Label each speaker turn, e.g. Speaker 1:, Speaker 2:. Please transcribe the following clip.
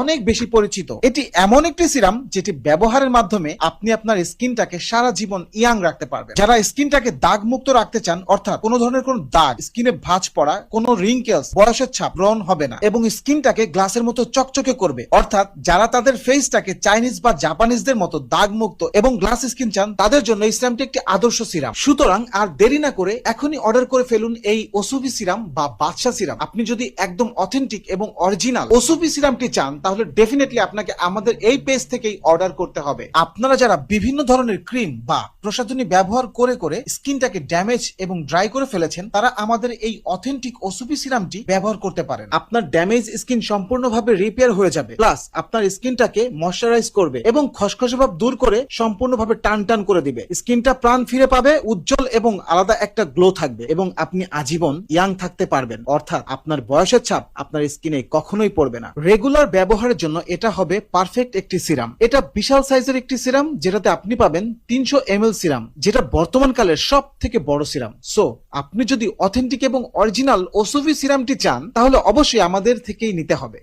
Speaker 1: অনেক বেশি পরিচিত। এটি এমন একটি সিরাম যেটি ব্যবহারের মাধ্যমে আপনি আপনার স্কিনটাকে সারা জীবন ইয়াং রাখতে পারবেন। যারা স্কিনটাকে দাগ মুক্ত রাখতে চান, অর্থাৎ কোনো ধরনের কোনো দাগ, স্কিনে ভাঁজ পড়া, কোনো রিঙ্কেলস, বয়সের ছাপ, ব্রণ হবে না এবং স্কিনটাকে গ্লাসের মতো চকচকে করবে, অর্থাৎ যারা তাদের ফেসটাকে চাইনিজ বা জাপানিজদের মতো দাগ মুক্ত এবং গ্লাস স্কিন চান, তাদের জন্য এই সিরামটি একটি আদর্শ সিরাম। সুতরাং আর দেরি না করে এখনই অর্ডার করে ফেলুন এই ওসুভি সিরাম বা বাদশা সিরাম। আপনি যদি একদম অথেন্টিক এবং অরিজিনাল ওসুভি সিরামটি চান, তাহলে ডেফিনেটলি আপনাকে আমাদের এই পেজ থেকেই অর্ডার করতে হবে। আপনারা যারা বিভিন্ন ধরনের ক্রিম বা প্রসাধনী ব্যবহার করে করে স্কিনটাকে ড্যামেজ এবং ড্রাই করে ফেলেছেন, তারা আমাদের এই অথেন্টিক ওসুভি সিরামটি ব্যবহার করতে পারেন। আপনার ড্যামেজ স্কিন সম্পূর্ণভাবে রিপেয়ার হয়ে যাবে, প্লাস আপনার স্কিনটাকে ময়শ্চারাইজ করবে এবং খসখসে ভাব দূর করে সম্পূর্ণভাবে টান টান করে দিবে। স্কিনটা প্রাণ ফিরে পাবে, উজ্জ্বল এবং আলাদা একটা গ্লো থাকবে এবং আপনি আজীবন ইয়াং থাকতে পারবেন, অর্থাৎ আপনার বয়সের ছাপ আপনার স্কিনে কখনোই পড়বে না। রেগুলার ব্যবহারের জন্য এটা হবে পারফেক্ট একটি সিরাম। এটা বিশাল সাইজের একটি সিরাম, যেটাতে আপনি পাবেন 300 ml সিরাম, যেটা বর্তমান কালের সব থেকে বড় সিরাম। সো আপনি যদি অথেন্টিক এবং অরিজিনাল ওসুভি সিরামটি চান, তাহলে অবশ্যই আমাদের থেকেই নিতে হবে।